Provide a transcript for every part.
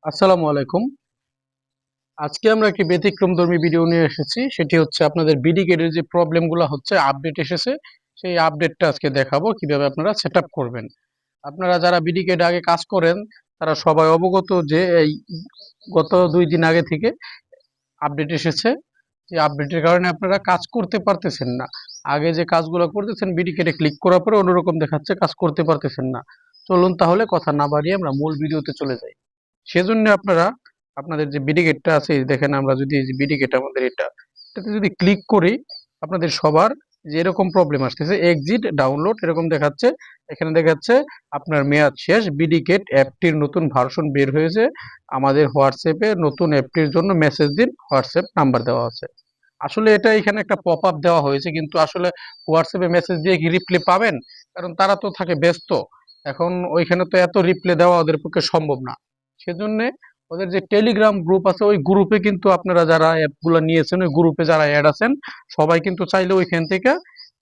আসসালামু আলাইকুম। আজকে আমরা একটি ব্যতিক্রমধর্মী ভিডিও নিয়ে এসেছি। সেটি হচ্ছে আপনাদের বিডিগেটের যে প্রবলেমগুলো হচ্ছে আপডেট এসেছে, সেই আপডেটটা আজকে দেখাবো কিভাবে আপনারা সেটআপ করবেন। আপনারা যারা বিডিগেট আগে কাজ করেন তারা সবাই অবগত যে এই গত 2 দিন আগে থেকে আপডেট এসেছে। যে আপডেটের কারণে আপনারা কাজ করতে পারতেছেন না। আগে যে কাজগুলো করতেছেন বিডিগেটে ক্লিক করার পরে অন্যরকম দেখাচ্ছে, কাজ করতে পারতেছেন না। চলুন তাহলে কথা না বাড়িয়ে আমরা মূল ভিডিওতে চলে যাই। সেজন্য আপনারা আপনাদের যে বিডি গেটটা আছে, এই দেখেন আমরা যদি এই যে বিডি গেট আমাদের এটাতে যদি ক্লিক করি আপনাদের সবার যে এরকম প্রবলেম আসতেছে, এক্সিট ডাউনলোড এরকম দেখাচ্ছে। এখানে দেখাচ্ছে আপনার মেয়াদ শেষ, বিডি গেট অ্যাপটির নতুন ভার্সন বের হয়েছে, আমাদের হোয়াটসঅ্যাপে নতুন অ্যাপটির জন্য মেসেজ দিন, হোয়াটসঅ্যাপ নাম্বার দেওয়া আছে। আসলে এটা এখানে একটা পপ আপ দেওয়া হয়েছে, কিন্তু আসলে হোয়াটসঅ্যাপে মেসেজ দিয়ে কি রিপ্লে পাবেন? কারণ তারা তো থাকে ব্যস্ত। এখন ওইখানে তো এত রিপ্লে দেওয়া ওদের পক্ষে সম্ভব না। সেজন্য ওদের যে টেলিগ্রাম গ্রুপ আছে ওই গ্রুপে কিন্তু আপনারা যারা অ্যাপগুলো নিয়েছেন ওই গ্রুপে যারা অ্যাড আছেন সবাই কিন্তু চাইলে ওইখান থেকে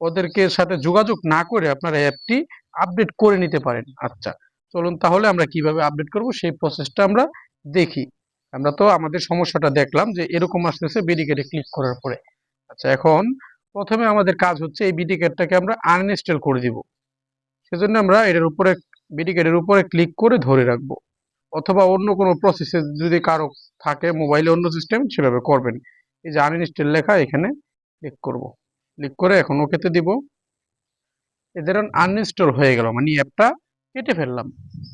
ওদেরকে সাথে যোগাযোগ না করে আপনারা অ্যাপটি আপডেট করে নিতে পারেন। আচ্ছা, চলুন তাহলে আমরা কিভাবে আপডেট করব সেই প্রসেসটা আমরা দেখি। আমরা তো আমাদের সমস্যাটা দেখলাম যে এরকম আসতেছে বিডিকেটে ক্লিক করার পরে। আচ্ছা, এখন প্রথমে আমাদের কাজ হচ্ছে এই বিডিকেটটাকে আমরা আনইনস্টল করে দিব। সেজন্য আমরা এটার উপরে বিডিকেটের উপরে ক্লিক করে ধরে রাখবো, অথবা অন্য কোনো প্রসেসে যদি কারো থাকে মোবাইলে অন্য সিস্টেম সেভাবে করবেন। এই যে আনইনস্টল লেখা এখানে ক্লিক করব, ক্লিক করে এখন ওকেতে দিব। এই ধরুন আনইনস্টল হয়ে গেল, মানে অ্যাপটা কেটে ফেললাম।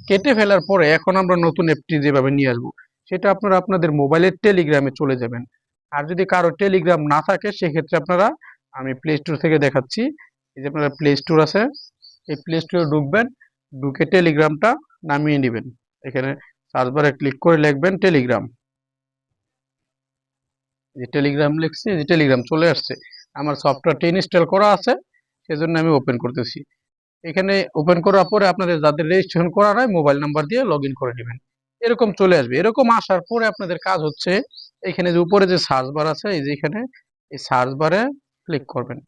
কেটে ফেলার পরে এখন আমরা নতুন অ্যাপটি যেভাবে নিয়ে আসবো সেটা আপনারা আপনাদের মোবাইলের টেলিগ্রামে চলে যাবেন। আর যদি কারো টেলিগ্রাম না থাকে সেক্ষেত্রে আপনারা, আমি প্লে স্টোর থেকে দেখাচ্ছি। এই যে আপনারা প্লে স্টোর আছে, এই প্লে স্টোরে ঢুকবেন, ঢুকে টেলিগ্রামটা নামিয়ে নেবেন। এখানে সার্চ বারে ক্লিক করে লিখবেন টেলিগ্রাম। যে টেলিগ্রাম লিখছি, যে টেলিগ্রাম চলে আসছে। আমার সফটওয়্যারটা ইনস্টল করা আছে সেজন্য আমি ওপেন করতেছি। এখানে ওপেন করার পরে আপনাদের যাদের রেজিস্ট্রেশন করা নাই মোবাইল নাম্বার দিয়ে লগ ইন করে নেবেন। এরকম চলে আসবে। এরকম আসার পরে আপনাদের কাজ হচ্ছে এখানে যে উপরে যে সার্চ বার আছে, এই যে এখানে এই সার্চ বারে ক্লিক করবেন।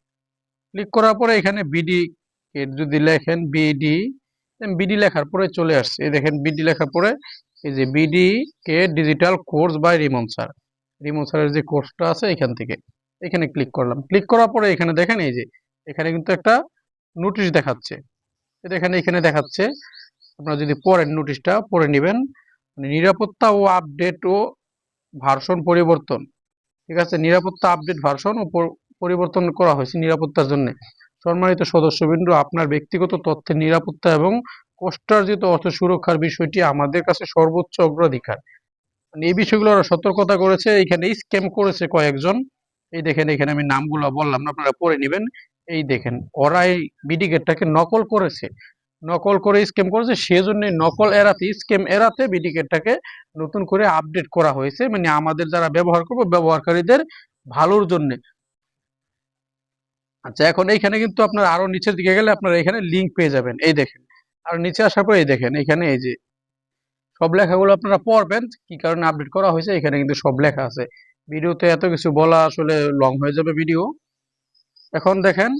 ক্লিক করার পরে এখানে বিডি যদি লেখেন বিডি, বিডি লেখার পরে চলে আসছে। এই দেখেন বিডি লেখার পরে এই যে বিডি কে digital course by Rimon sir, Rimon স্যারের যে কোর্সটা আছে এখান থেকে এখানে ক্লিক করলাম। ক্লিক করার পরে এখানে দেখেন এই যে এখানে কিন্তু একটা নোটিশ দেখাচ্ছে। এখানে এখানে দেখাচ্ছে, আপনারা যদি পড়েন নোটিশটা পড়ে নেবেন, মানে নিরাপত্তা ও আপডেট ও ভার্সন পরিবর্তন। ঠিক আছে, নিরাপত্তা আপডেট ভার্সন ও পরিবর্তন করা হয়েছে নিরাপত্তার জন্য। সম্মানিত সদস্যবৃন্দ, আপনার ব্যক্তিগত তথ্যের নিরাপত্তা এবং কোষ্টার্জিত অর্থ সুরক্ষার বিষয়টি আমাদের কাছে সর্বোচ্চ অগ্রাধিকার। মানে এই বিষয়গুলো ওরা সতর্কতা করেছে। এখানে স্ক্যাম করেছে কয়েকজন। এই দেখেন এখানে আমি নামগুলো বললাম না, আপনারা পড়ে নেবেন। এই দেখেন ওরা এই বিডিগেটটাকে নকল করেছে, নকল করে স্ক্যাম করেছে। সেজন্য নকল এড়াতে, স্ক্যাম এড়াতে বিডিগেটটাকে নতুন করে আপডেট করা হয়েছে, মানে আমাদের যারা ব্যবহার করবো ব্যবহারকারীদের ভালোর জন্য। আচ্ছা, এখন এইখানে কিন্তু আপনার আরো নিচের দিকে গেলে আপনারা এখানে লিঙ্ক পেয়ে যাবেন। এই দেখেন আর নিচে আসার পর এই দেখেন এখানে এই যে সব লেখাগুলো আপনারা পড়বেন, কি কারণে আপডেট করা হয়েছে এখানে কিন্তু সব লেখা আছে। ভিডিওতে এত কিছু বলা আসলে লং হয়ে যাবে ভিডিও। এখন দেখেন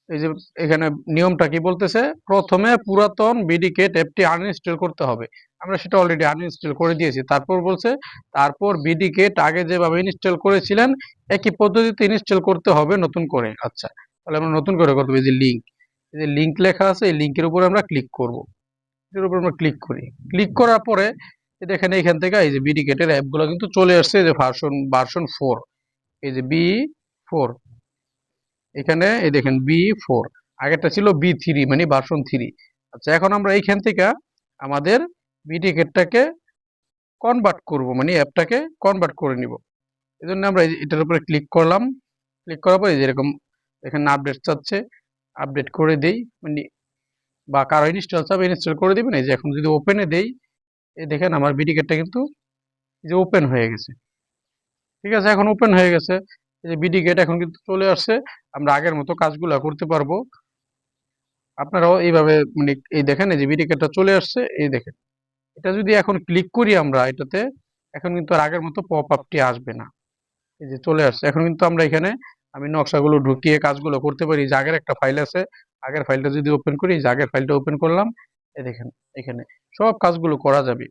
এই যে এখানে নিয়মটা কি বলতেছে, প্রথমে পুরাতন বিডিকেট অ্যাপটি আনইনস্টল করতে হবে। আমরা সেটা অলরেডি আনইনস্টল করে দিয়েছি। তারপর বলছে তারপর বিডিকেট আগে যেভাবে ইনস্টল করেছিলেন একই পদ্ধতিতে ইনস্টল করতে হবে নতুন করে। আচ্ছা, তাহলে আমরা নতুন করে করতে হবে। এই যে লিঙ্ক লেখা আছে এই লিঙ্কের উপরে আমরা ক্লিক করব। এর উপর আমরা ক্লিক করি। ক্লিক করার পরে দেখেন এইখান থেকে এই যে বিডিকেটের অ্যাপগুলো কিন্তু চলে আসছে, যে ভার্সন 4, এই যে B4, এখানে এই দেখেন B4, আগেরটা ছিল B3 মানে ভার্সন 3। আচ্ছা, এখন আমরা এইখান থেকে আমাদের বিডিকেটটাকে কনভার্ট করব, মানে অ্যাপটাকে কনভার্ট করে নিব। এই জন্য আমরা এটার উপরে ক্লিক করলাম। ক্লিক করার পরে যেরকম এখানে আপডেট চাচ্ছে, আপডেট করে দেই, মানে বা কারো ইনস্টল চাবে ইনস্টল করে দিবেন। এই যে এখন যদি ওপেনে দেই, এই দেখেন আমার বিডিকেটটা কিন্তু এই যে ওপেন হয়ে গেছে। ঠিক আছে, এখন ওপেন হয়ে গেছে। এই যে বিডিকেট এখন কিন্তু চলে আসছে, আমরা আগের মতো কাজগুলো করতে পারবো। আপনারাও এইভাবে, মানে এই দেখেন এই যে বিডিকেটটা চলে আসছে। এই দেখেন এটা যদি এখন ক্লিক করি আমরা এটাতে, এখন কিন্তু আর আগের মতো পপ আপটি আসবে না। এই যে চলে আসছে। এখন কিন্তু আমরা এখানে আমি নকশাগুলো ঢুকিয়ে কাজগুলো করতে পারি। যে আগের একটা ফাইল আছে, আগের ফাইলটা যদি ওপেন করি, যে আগের ফাইলটা ওপেন করলাম, এই দেখেন এখানে সব কাজগুলো করা যাবে।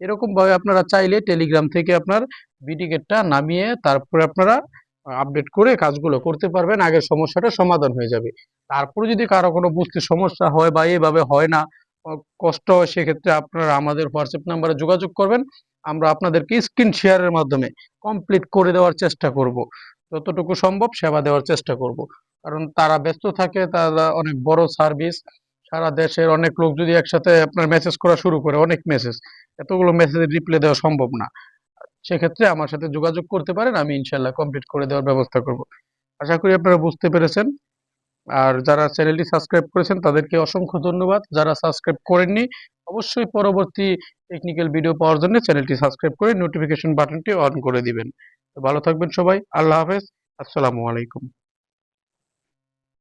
এরকম ভাবে আপনারা চাইলে টেলিগ্রাম থেকে আপনার বিটিকেটটা নামিয়ে তারপরে আপনারা আপডেট করে কাজগুলো করতে পারবেন, আগের সমস্যাটা সমাধান হয়ে যাবে। তারপরে যদি কারো কোনো বুঝতে সমস্যা হয় বা এভাবে হয় না, কষ্ট হয়, সেক্ষেত্রে আপনারা আমাদের হোয়াটসঅ্যাপ নাম্বারে যোগাযোগ করবেন। আমরা আপনাদেরকে স্ক্রিন শেয়ারের মাধ্যমে কমপ্লিট করে দেওয়ার চেষ্টা করব, যতটুকু সম্ভব সেবা দেওয়ার চেষ্টা করব। কারণ তারা ব্যস্ত থাকে, তারা অনেক বড় সার্ভিস, সারা দেশের অনেক লোক যদি একসাথে আপনার মেসেজ করা শুরু করে, অনেক মেসেজ, এতগুলো মেসেজের রিপ্লাই দেওয়া সম্ভব না। সেক্ষেত্রে আমার সাথে যোগাযোগ করতে পারেন, আমি ইনশাল্লাহ কমপ্লিট করে দেওয়ার ব্যবস্থা করব। আশা করি আপনারা বুঝতে পেরেছেন। আর যারা চ্যানেলটি সাবস্ক্রাইব করেছেন তাদেরকে অসংখ্য ধন্যবাদ। যারা সাবস্ক্রাইব করেননি, অবশ্যই পরবর্তী টেকনিক্যাল ভিডিও পাওয়ার জন্য চ্যানেলটি সাবস্ক্রাইব করে নোটিফিকেশন বাটনটি অন করে দিবেন। তো ভালো থাকবেন সবাই। আল্লাহ হাফেজ। আসসালামু আলাইকুম।